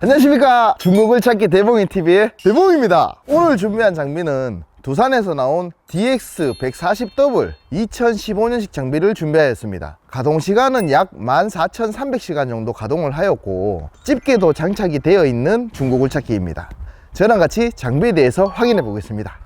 안녕하십니까, 중국을 찾기 대봉이TV의 대봉입니다. 오늘 준비한 장비는 두산에서 나온 DX140W 2015년식 장비를 준비하였습니다. 가동시간은 약 14,300시간 정도 가동을 하였고 집게도 장착이 되어 있는 중국을 찾기입니다. 저랑 같이 장비에 대해서 확인해 보겠습니다.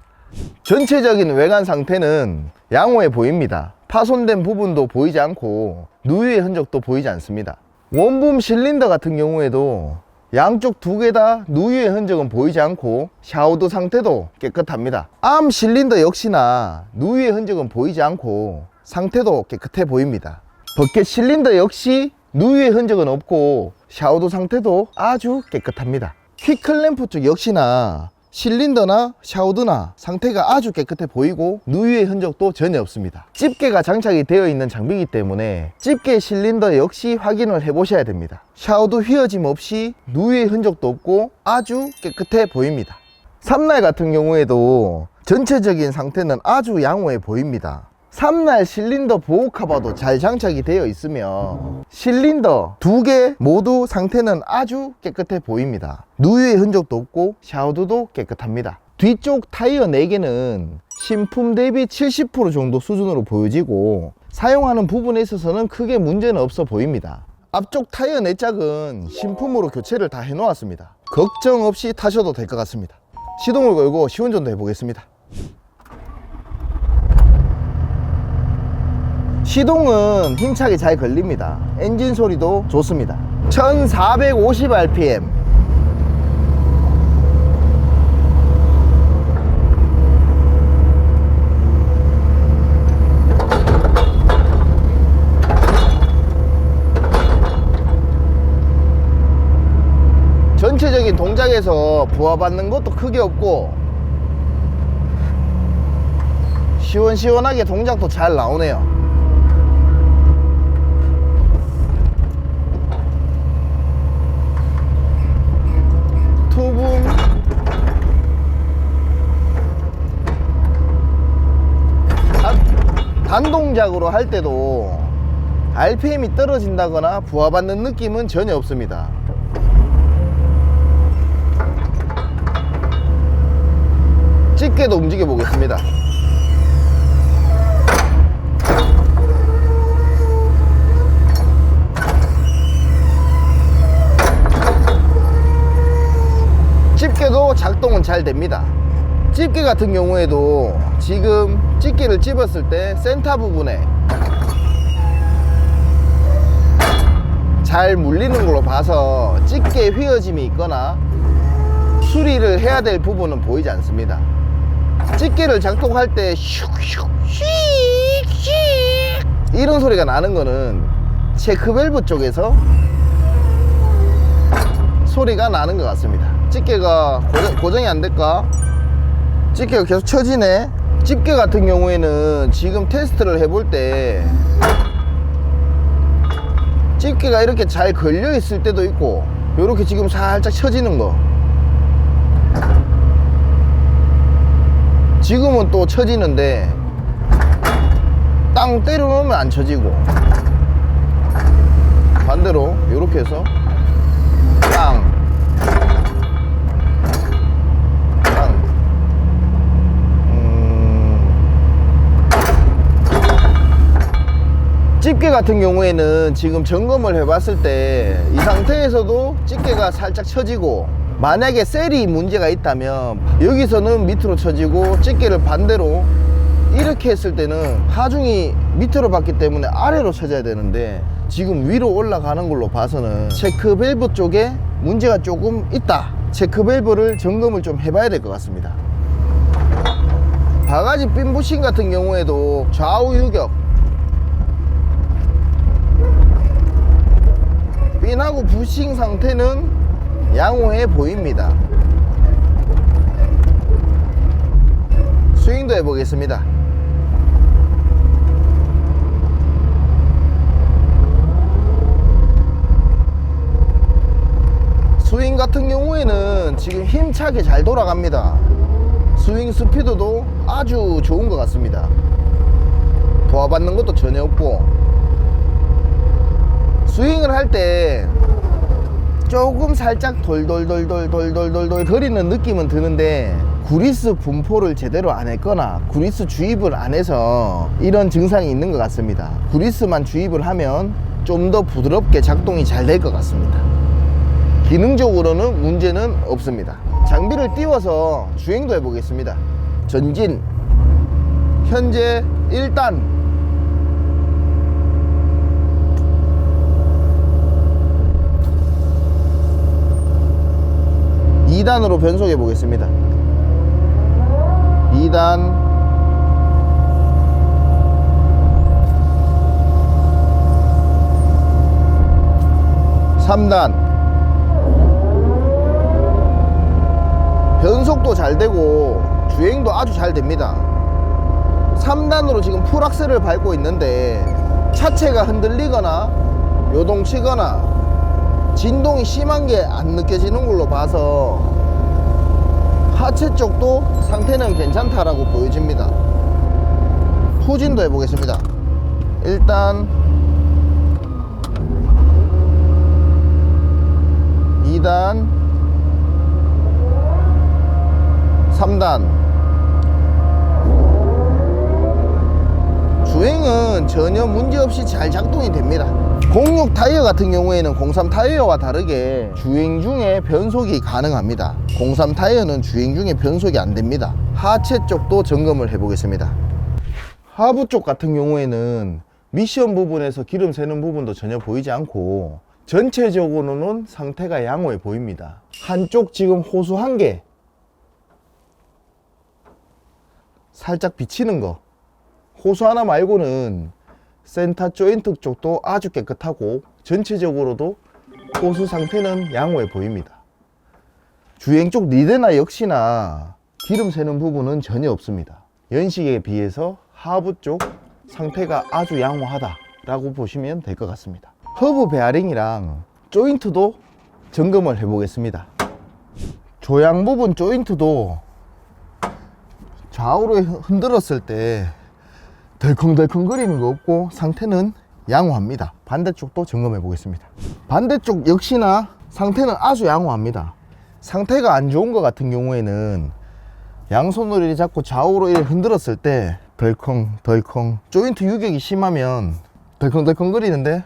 전체적인 외관 상태는 양호해 보입니다. 파손된 부분도 보이지 않고 누유의 흔적도 보이지 않습니다. 원붐 실린더 같은 경우에도 양쪽 두 개 다 누유의 흔적은 보이지 않고 샤워도 상태도 깨끗합니다. 암 실린더 역시나 누유의 흔적은 보이지 않고 상태도 깨끗해 보입니다. 버켓 실린더 역시 누유의 흔적은 없고 샤워도 상태도 아주 깨끗합니다. 퀵클램프 쪽 역시나 실린더나 샤워드나 상태가 아주 깨끗해 보이고 누유의 흔적도 전혀 없습니다. 집게가 장착이 되어 있는 장비이기 때문에 집게 실린더 역시 확인을 해 보셔야 됩니다. 샤워도 휘어짐 없이 누유의 흔적도 없고 아주 깨끗해 보입니다. 삼날 같은 경우에도 전체적인 상태는 아주 양호해 보입니다. 삼날 실린더 보호 카바도 잘 장착이 되어 있으며 실린더 두 개 모두 상태는 아주 깨끗해 보입니다. 누유의 흔적도 없고 샤워도도 깨끗합니다. 뒤쪽 타이어 4개는 신품 대비 70% 정도 수준으로 보여지고 사용하는 부분에 있어서는 크게 문제는 없어 보입니다. 앞쪽 타이어 4짝은 신품으로 교체를 다 해놓았습니다. 걱정 없이 타셔도 될 것 같습니다. 시동을 걸고 시운전도 해보겠습니다. 시동은 힘차게 잘 걸립니다. 엔진 소리도 좋습니다. 1450rpm. 전체적인 동작에서 부하받는 것도 크게 없고 시원시원하게 동작도 잘 나오네요. 투붐 단동작으로 할 때도 RPM이 떨어진다거나 부하받는 느낌은 전혀 없습니다. 집게도 움직여 보겠습니다. 집게도 작동은 잘 됩니다. 집게 같은 경우에도 지금 집게를 집었을 때 센터 부분에 잘 물리는 걸로 봐서 집게 휘어짐이 있거나 수리를 해야 될 부분은 보이지 않습니다. 집게를 작동할 때 슉슉 이런 소리가 나는 거는 체크 밸브 쪽에서 소리가 나는 것 같습니다. 집게가 고정이 안 될까? 집게가 계속 쳐지네. 집게 같은 경우에는 지금 테스트를 해볼 때 집게가 이렇게 잘 걸려 있을 때도 있고 이렇게 지금 살짝 쳐지는 거, 지금은 또 쳐지는데 땅 때려놓으면 안 쳐지고 반대로 이렇게 해서 땅 집게 같은 경우에는 지금 점검을 해봤을 때 이 상태에서도 집게가 살짝 쳐지고, 만약에 셀이 문제가 있다면 여기서는 밑으로 쳐지고 집게를 반대로 이렇게 했을 때는 하중이 밑으로 봤기 때문에 아래로 쳐져야 되는데 지금 위로 올라가는 걸로 봐서는 체크 밸브 쪽에 문제가 조금 있다. 체크 밸브를 점검을 좀 해봐야 될 것 같습니다. 바가지 핀 부싱 같은 경우에도 좌우 유격, 핀하고 부싱 상태는 양호해 보입니다. 스윙도 해보겠습니다. 스윙 같은 경우에는 지금 힘차게 잘 돌아갑니다. 스윙 스피드도 아주 좋은 것 같습니다. 도와받는 것도 전혀 없고, 스윙을 할 때 조금 살짝 돌돌돌돌돌돌돌 거리는 느낌은 드는데 구리스 분포를 제대로 안 했거나 구리스 주입을 안 해서 이런 증상이 있는 것 같습니다. 구리스만 주입을 하면 좀 더 부드럽게 작동이 잘 될 것 같습니다. 기능적으로는 문제는 없습니다. 장비를 띄워서 주행도 해보겠습니다. 전진, 현재 1단, 2단으로 변속해 보겠습니다. 2단, 3단. 변속도 잘 되고 주행도 아주 잘 됩니다. 3단으로 지금 풀악셀을 밟고 있는데 차체가 흔들리거나 요동치거나 진동이 심한 게 안 느껴지는 걸로 봐서 하체 쪽도 상태는 괜찮다라고 보여집니다. 후진도 해보겠습니다. 일단 2단, 3단. 주행은 전혀 문제없이 잘 작동이 됩니다. 06 타이어 같은 경우에는 03 타이어와 다르게 주행 중에 변속이 가능합니다. 03 타이어는 주행 중에 변속이 안 됩니다. 하체 쪽도 점검을 해 보겠습니다. 하부 쪽 같은 경우에는 미션 부분에서 기름 새는 부분도 전혀 보이지 않고 전체적으로는 상태가 양호해 보입니다. 한쪽 지금 호수 한 개 살짝 비치는 거, 호수 하나 말고는 센터 조인트 쪽도 아주 깨끗하고 전체적으로도 호수 상태는 양호해 보입니다. 주행 쪽 리드나 역시나 기름 새는 부분은 전혀 없습니다. 연식에 비해서 하부 쪽 상태가 아주 양호하다 라고 보시면 될 것 같습니다. 허브 베어링이랑 조인트도 점검을 해 보겠습니다. 조향 부분 조인트도 좌우로 흔들었을 때 덜컹덜컹 거리는 거 없고 상태는 양호합니다. 반대쪽도 점검해 보겠습니다. 반대쪽 역시나 상태는 아주 양호합니다. 상태가 안 좋은 것 같은 경우에는 양손으로 이렇게 잡고 좌우로 이렇게 흔들었을 때 덜컹덜컹 조인트 유격이 심하면 덜컹덜컹 거리는데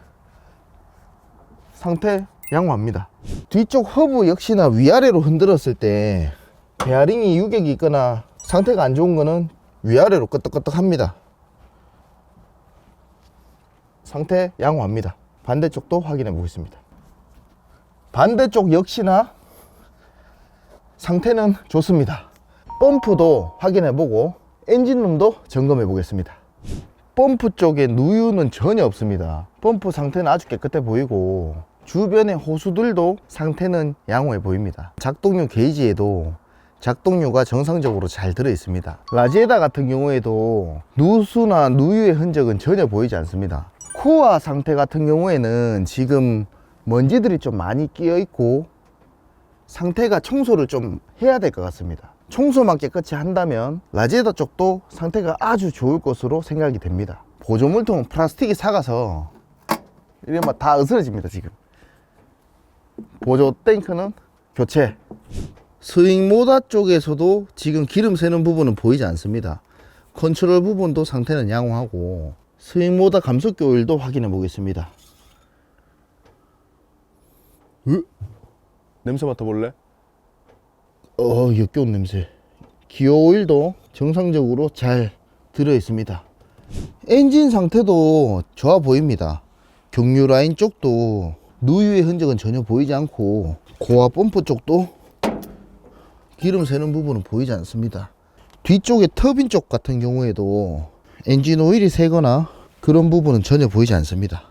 상태 양호합니다. 뒤쪽 허브 역시나 위아래로 흔들었을 때 베어링이 유격이 있거나 상태가 안 좋은 거는 위아래로 끄덕끄덕 합니다. 상태 양호합니다. 반대쪽도 확인해 보겠습니다. 반대쪽 역시나 상태는 좋습니다. 펌프도 확인해 보고 엔진룸도 점검해 보겠습니다. 펌프 쪽에 누유는 전혀 없습니다. 펌프 상태는 아주 깨끗해 보이고 주변의 호수들도 상태는 양호해 보입니다. 작동류 게이지에도 작동류가 정상적으로 잘 들어 있습니다. 라지에다 같은 경우에도 누수나 누유의 흔적은 전혀 보이지 않습니다. 코어 상태 같은 경우에는 지금 먼지들이 좀 많이 끼어 있고 상태가 청소를 좀 해야 될 것 같습니다. 청소만 깨끗이 한다면 라지에다 쪽도 상태가 아주 좋을 것으로 생각이 됩니다. 보조물통은 플라스틱이 삭아서 이러면 다 으스러집니다. 지금 보조 탱크는 교체. 스윙 모터 쪽에서도 지금 기름 새는 부분은 보이지 않습니다. 컨트롤 부분도 상태는 양호하고 스윙 모터 감속기 오일도 확인해 보겠습니다. 냄새 맡아볼래? 역겨운 냄새. 기어 오일도 정상적으로 잘 들어 있습니다. 엔진 상태도 좋아 보입니다. 경유 라인 쪽도 누유의 흔적은 전혀 보이지 않고 고압 펌프 쪽도 기름 새는 부분은 보이지 않습니다. 뒤쪽에 터빈 쪽 같은 경우에도 엔진 오일이 새거나 그런 부분은 전혀 보이지 않습니다.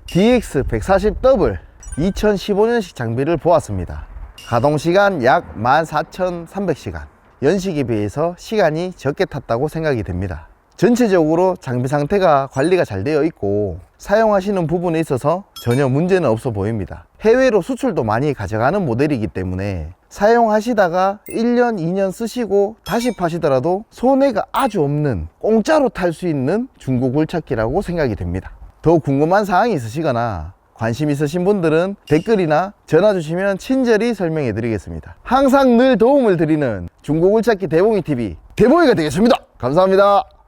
DX140W 2015년식 장비를 보았습니다. 가동시간 약 14,300시간, 연식에 비해서 시간이 적게 탔다고 생각이 됩니다. 전체적으로 장비 상태가 관리가 잘 되어 있고 사용하시는 부분에 있어서 전혀 문제는 없어 보입니다. 해외로 수출도 많이 가져가는 모델이기 때문에 사용하시다가 1년, 2년 쓰시고 다시 파시더라도 손해가 아주 없는 공짜로 탈 수 있는 중고 굴착기라고 생각이 됩니다. 더 궁금한 사항이 있으시거나 관심 있으신 분들은 댓글이나 전화 주시면 친절히 설명해 드리겠습니다. 항상 늘 도움을 드리는 중고글 찾기 대봉이TV 대봉이가 되겠습니다. 감사합니다.